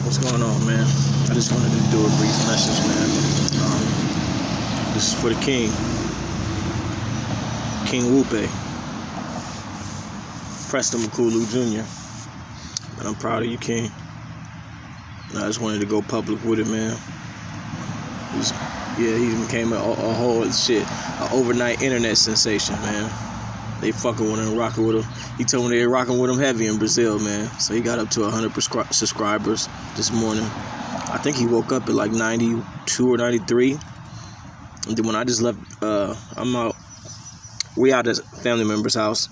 What's going on, man? I just wanted to do a brief message, man. This is for the King Bupe, Preston McCooloo Jr. And I'm proud of you, King. And I just wanted to go public with it, man. He became a whole an overnight internet sensation, man. They fucking with him, rocking with him. He told me they were rocking with him heavy in Brazil, man. So he got up to 100 subscribers this morning. I think he woke up at like 92 or 93. And then when I just left, we out at a family member's house.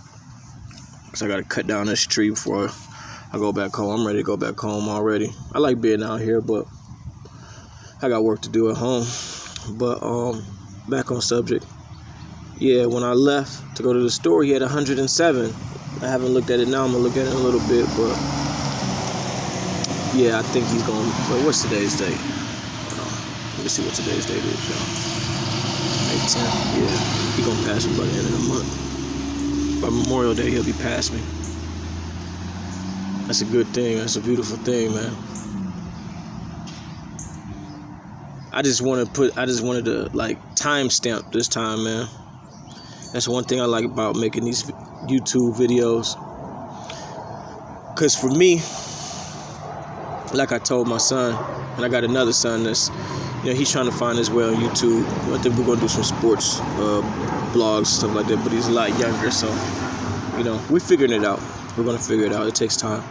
So I got to cut down this tree before I go back home. I'm ready to go back home already. I like being out here, but I got work to do at home. But back on subject. Yeah, when I left to go to the store, he had 107. I haven't looked at it now. I'm going to look at it in a little bit, but yeah, I think he's going to... Wait, what's today's date? Let me see what today's date is, y'all. May 10th. Yeah, he's going to pass me by the end of the month. By Memorial Day, he'll be past me. That's a good thing. That's a beautiful thing, man. I just wanted to like timestamp this time, man. That's one thing I like about making these YouTube videos. Cause for me, like I told my son, and I got another son that's, he's trying to find his way on YouTube. I think we're gonna do some sports blogs, stuff like that. But he's a lot younger, so we're figuring it out. We're gonna figure it out. It takes time.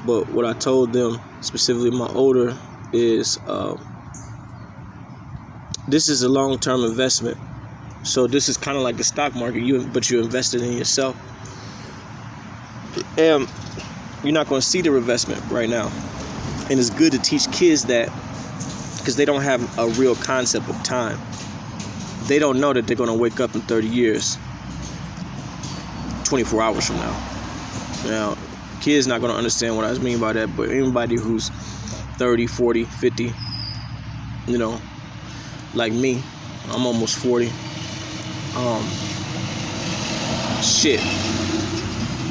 But what I told them, specifically my older, is this is a long-term investment. So this is kind of like the stock market, but you invested in yourself. And you're not going to see the investment right now. And it's good to teach kids that because they don't have a real concept of time. They don't know that they're going to wake up in 30 years, 24 hours from now. Now, kids not going to understand what I mean by that, but anybody who's 30, 40, 50, like me, I'm almost 40.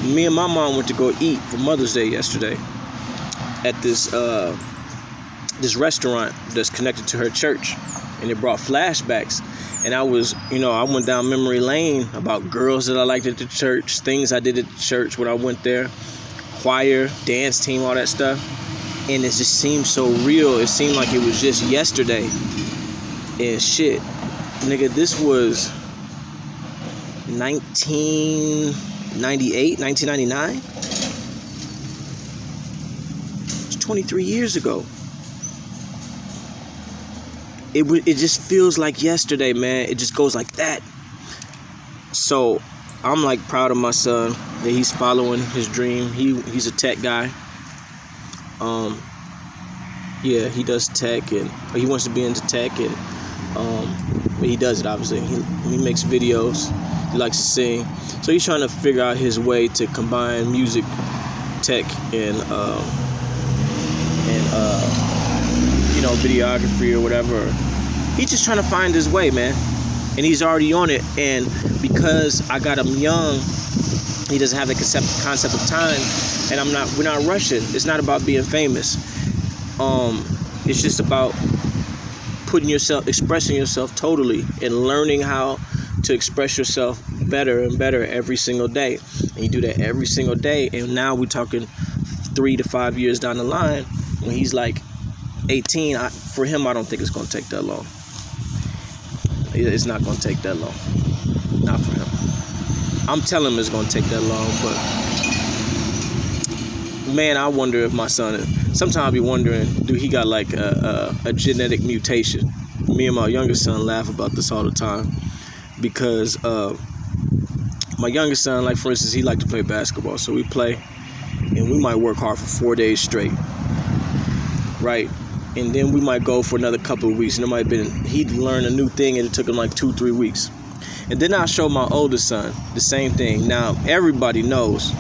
Me and my mom went to go eat for Mother's Day yesterday at this restaurant that's connected to her church, and it brought flashbacks. And I went down memory lane about girls that I liked at the church, things I did at the church when I went there, choir, dance team, all that stuff. And it just seemed so real. It seemed like it was just yesterday. And shit, nigga, this was 1998, 1999. It's 23 years ago. It just feels like yesterday, man. It just goes like that. So I'm like proud of my son that he's following his dream. He's a tech guy. Yeah, he does tech, and he wants to be into tech, and but he does it, obviously. He makes videos. He likes to sing. So he's trying to figure out his way to combine music, tech, and videography or whatever. He's just trying to find his way, man. And he's already on it. And because I got him young, he doesn't have the concept of time. And we're not rushing. It's not about being famous. It's just about expressing yourself totally, and learning how to express yourself better and better every single day. And you do that every single day. And now we're talking 3 to 5 years down the line, when he's like 18. For him, I don't think it's going to take that long. It's not going to take that long. Not for him. I'm telling him it's going to take that long, but man, I wonder if my son... Sometimes I be wondering, do he got like a genetic mutation? Me and my youngest son laugh about this all the time, because my youngest son, like for instance, he like to play basketball. So we play, and we might work hard for 4 days straight, right? And then we might go for another couple of weeks, and he'd learn a new thing, and it took him like 2-3 weeks. And then I'll show my oldest son the same thing. Now everybody knows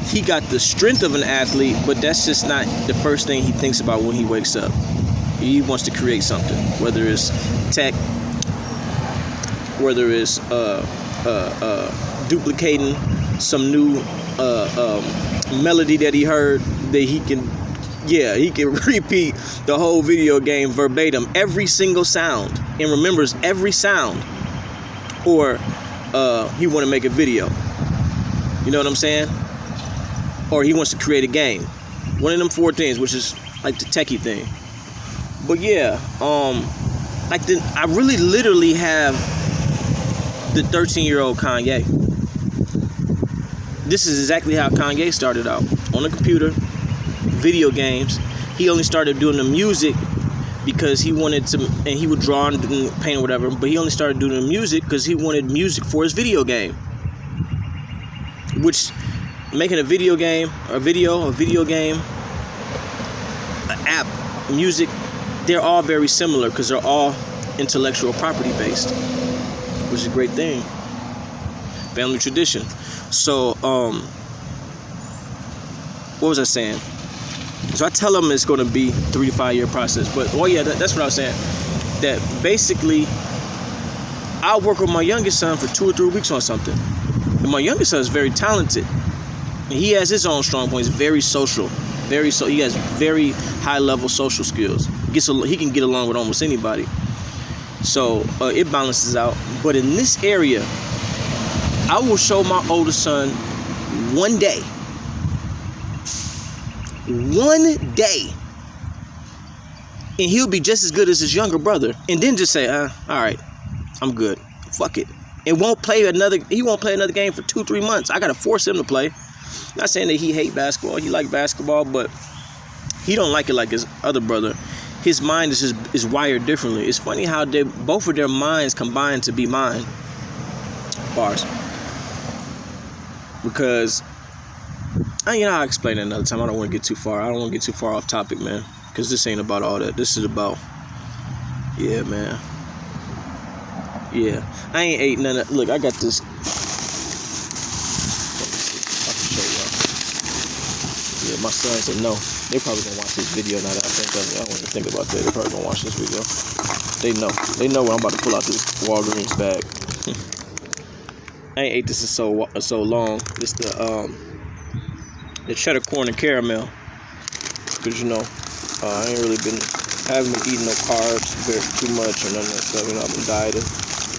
he got the strength of an athlete, but that's just not the first thing he thinks about when he wakes up. He wants to create something, whether it's tech, whether it's duplicating some new melody that he heard that he can Yeah, he can repeat the whole video game verbatim, every single sound, and remembers every sound. Or he want to make a video. You know what I'm saying? Or he wants to create a game. One of them 4 things, which is like the techie thing. But yeah, I really literally have the 13-year-old Kanye. This is exactly how Kanye started out. On the computer, video games. He only started doing the music because he wanted to, and he would draw and paint or whatever, but he only started doing the music because he wanted music for his video game. Which, making a video game, a video game, an app, music, they're all very similar because they're all intellectual property based, which is a great thing. Family tradition. So, what was I saying? So I tell them it's going to be 3 to 5 year process. But, that's what I was saying. That basically, I'll work with my youngest son for 2 or 3 weeks on something. And my youngest son is very talented. And he has his own strong points. Very social. He has very high level social skills. He can get along with almost anybody. So it balances out. But in this area, I will show my oldest son one day. And he'll be just as good as his younger brother. And then just say, all right, I'm good. Fuck it. He won't play another game for 2-3 months. I gotta force him to play. Not saying that he hate basketball. He like basketball, but he don't like it like his other brother. His mind is wired differently. It's funny how both of their minds combine to be mine. Bars. Because I'll explain it another time. I don't want to get too far. I don't want to get too far off topic, man. Because this ain't about all that. This is about, yeah, man. Yeah. I ain't ate none of, look, I got this. I can show y'all. Yeah, my son said no. They probably gonna watch this video now that I think of it. I don't even think about that. They probably gonna watch this video. They know. They know when I'm about to pull out this Walgreens bag. I ain't ate this in so long. It's the cheddar corn and caramel. Because, I ain't really haven't been eating no carbs too much or none of that stuff. I've been dieting,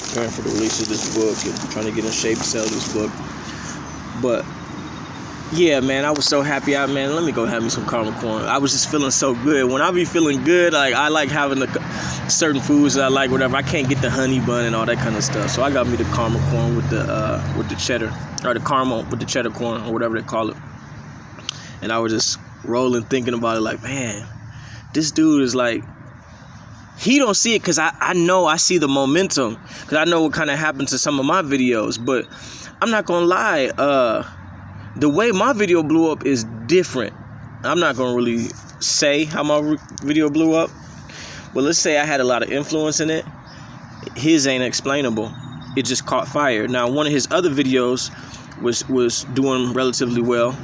preparing for the release of this book and trying to get in shape to sell this book. But, yeah, man, I was so happy. Man, let me go have me some caramel corn. I was just feeling so good. When I be feeling good, like, I like having the certain foods that I like, whatever. I can't get the honey bun and all that kind of stuff. So I got me the caramel corn with the cheddar, or the caramel with the cheddar corn, or whatever they call it. And I was just rolling, thinking about it, like, man, this dude is like, he don't see it because I know I see the momentum, because I know what kind of happened to some of my videos. But I'm not gonna lie, the way my video blew up is different. I'm not gonna really say how my video blew up, but let's say I had a lot of influence in it. His ain't explainable. It just caught fire. Now, one of his other videos was doing relatively well,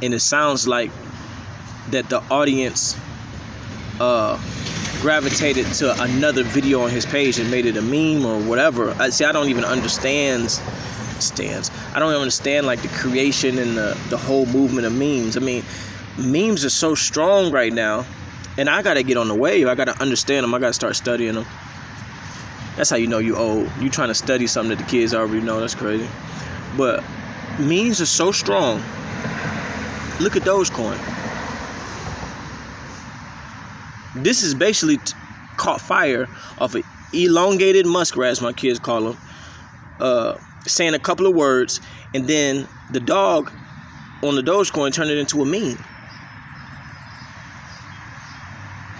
and it sounds like that the audience gravitated to another video on his page and made it a meme or whatever. I don't even understand I don't even understand like the creation and the whole movement of memes. I mean, memes are so strong right now, and I gotta get on the wave. I gotta understand them. I gotta start studying them. That's how you know you old. You trying to study something that the kids already know. That's crazy. But memes are so strong. Look at Dogecoin. This is basically caught fire off an elongated muskrat, as my kids call him, saying a couple of words, and then the dog on the Dogecoin turned it into a meme.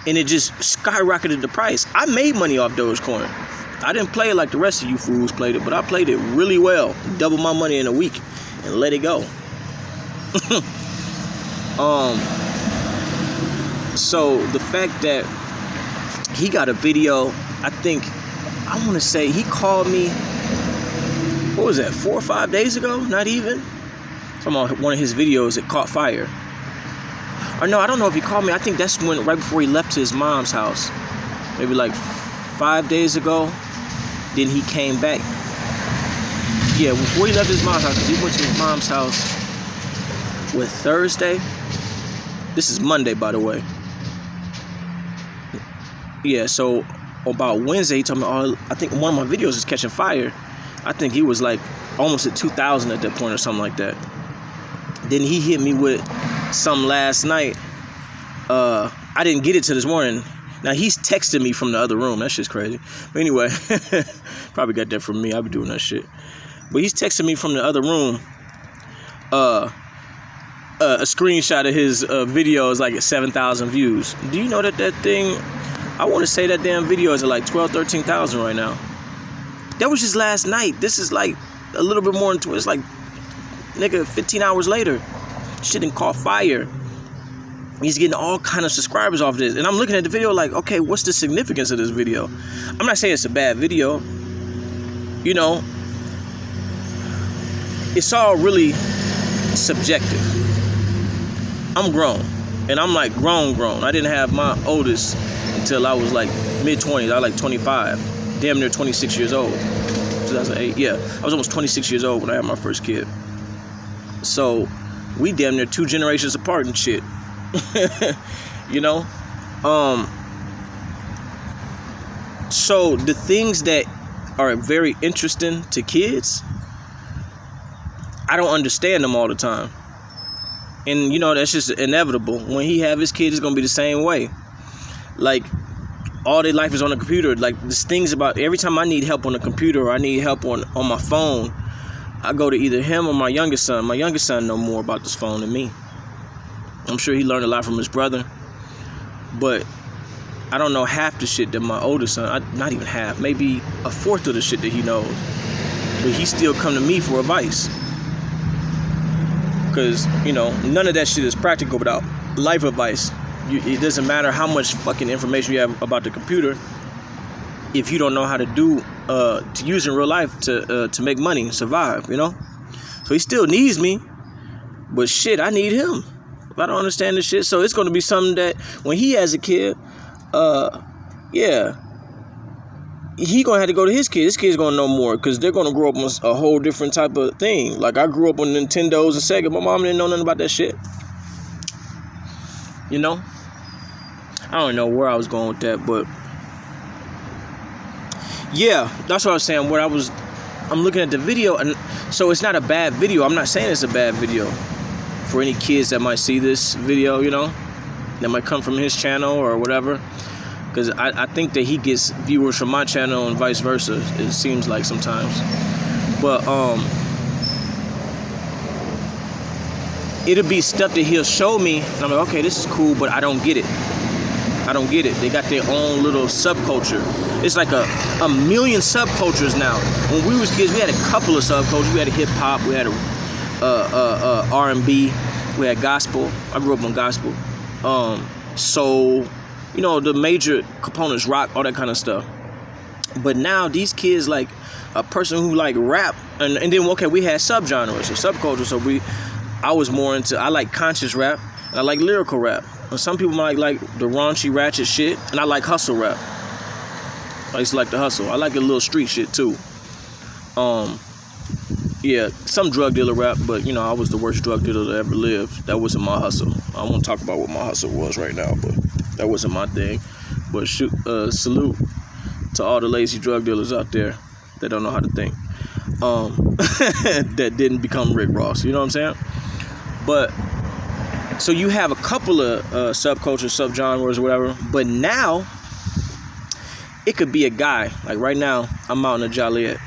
And it just skyrocketed the price. I made money off Dogecoin. I didn't play it like the rest of you fools played it, but I played it really well. Doubled my money in a week and let it go. So the fact that he got a video, I want to say he called me, what was that, 4 or 5 days ago? Not even. Talking about one of his videos that caught fire. Or no, I don't know if he called me. I think that's right before he left to his mom's house. Maybe like 5 days ago. Then he came back. Yeah, before he left his mom's house, because he went to his mom's house with Thursday. This is Monday, by the way. Yeah, so about Wednesday, he told me, oh, I think one of my videos is catching fire. I think he was like almost at 2,000 at that point or something like that. Then he hit me with some last night. I didn't get it till this morning. Now, he's texting me from the other room. That shit's crazy. But anyway, probably got that from me. I be doing that shit. But he's texting me from the other room. A screenshot of his video is like at 7,000 views. Do you know that thing, I want to say that damn video is at like 12,000, 13,000 right now. That was just last night. This is like a little bit more than, it's like, nigga, 15 hours later. Shit done caught fire. He's getting all kind of subscribers off this. And I'm looking at the video like, okay, what's the significance of this video? I'm not saying it's a bad video. You know, it's all really subjective. I'm grown. And I'm like grown. I didn't have my oldest until I was like mid-20s. I was like 25. Damn near 26 years old. 2008. Yeah, I was almost 26 years old when I had my first kid. So we damn near 2 generations apart and shit. You know? So the things that are very interesting to kids, I don't understand them all the time. And you know, that's just inevitable. When he have his kids, it's gonna be the same way. Like, all their life is on the computer. Like, there's things about, every time I need help on the computer or I need help on my phone, I go to either him or my youngest son. My youngest son know more about this phone than me. I'm sure he learned a lot from his brother. But I don't know half the shit that my oldest son, not even half, maybe a fourth of the shit that he knows. But he still come to me for advice. Because, you know, none of that shit is practical without life advice. It doesn't matter how much fucking information you have about the computer. If you don't know how to to use in real life to make money and survive, you know? So he still needs me. But shit, I need him. I don't understand this shit. So it's going to be something that when he has a kid, yeah, he going to have to go to his kid. His kid's going to know more because they're going to grow up on a whole different type of thing. Like, I grew up on Nintendos and Sega. My mom didn't know nothing about that shit. You know? I don't know where I was going with that, but yeah, that's what I was saying. I'm looking at the video, and so it's not a bad video. I'm not saying it's a bad video. For any kids that might see this video, you know, that might come from his channel or whatever, because I think that he gets viewers from my channel and vice versa, it seems like sometimes. But it'll be stuff that he'll show me and I'm like, okay, this is cool, but I don't get it. They got their own little subculture. It's like a million subcultures now. When we was kids, we had a couple of subcultures. We had a hip hop, we had a R&B, we had gospel. I grew up on gospel. So, you know, the major components, rock, all that kind of stuff. But now these kids, like a person who like rap, and then okay, we had subgenres or subcultures. So I was more into, I like conscious rap and I like lyrical rap. And some people might like the raunchy ratchet shit, and I like hustle rap. I used to like the hustle. I like a little street shit too. Yeah, some drug dealer rap, but you know, I was the worst drug dealer that ever lived. That wasn't my hustle. I won't talk about what my hustle was right now, but that wasn't my thing. But salute to all the lazy drug dealers out there that don't know how to think. That didn't become Rick Ross, you know what I'm saying? But so you have a couple of subcultures, subgenres or whatever, but now it could be a guy. Like right now, I'm out in Joliet,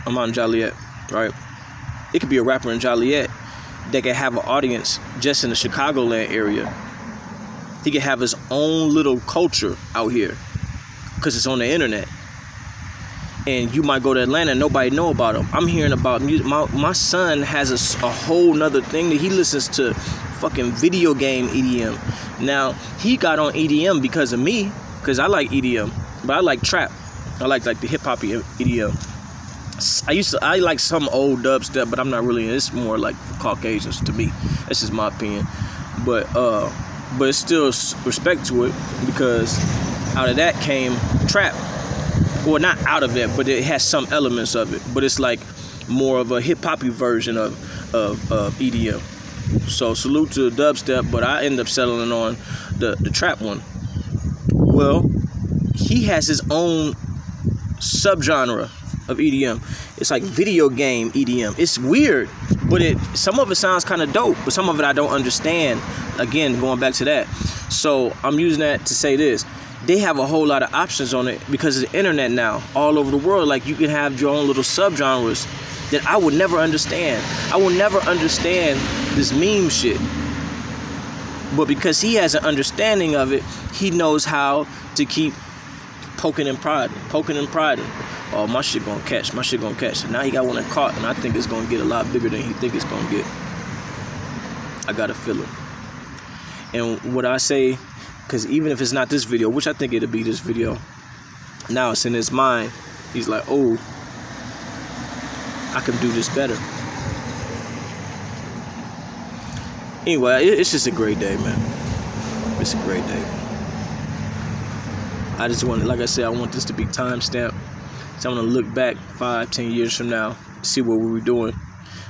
right? It could be a rapper in Joliet that could have an audience just in the Chicagoland area. He could have his own little culture out here because it's on the internet. And you might go to Atlanta and nobody know about him. I'm hearing about music. My son has a whole nother thing that he listens to fucking video game EDM. Now, he got on EDM because of me, because I like EDM, but I like trap. I like the hip-hop EDM. I like some old dubstep, but I'm not really. It's more like Caucasians to me. That's just my opinion. But it's still respect to it because out of that came trap. Well, not out of it, but it has some elements of it. But it's like more of a hip-hoppy version of EDM. So salute to the dubstep, but I end up settling on the trap one. Well, he has his own subgenre of EDM. It's like video game EDM. It's weird, but some of it sounds kind of dope, but some of it I don't understand. Again, going back to that. So I'm using that to say this. They have a whole lot of options on it because of the internet now, all over the world. Like, you can have your own little subgenres that I would never understand. I will never understand this meme shit. But because he has an understanding of it, he knows how to keep poking and prodding. Oh, my shit gonna catch. And now he got one that caught, and I think it's gonna get a lot bigger than he think it's gonna get. I got a feeling. And what I say, because even if it's not this video, which I think it'll be this video, now it's in his mind. He's like, oh, I can do this better. Anyway, it's just a great day, man. It's a great day. I just want, like I said, I want this to be time-stamped. So I'm going to look back 5-10 years from now, see what we were doing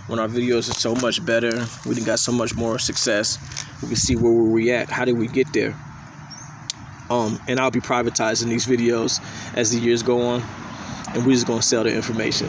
when our videos are so much better. We done got so much more success. We can see where we at. How did we get there? And I'll be privatizing these videos as the years go on. And we're just going to sell the information.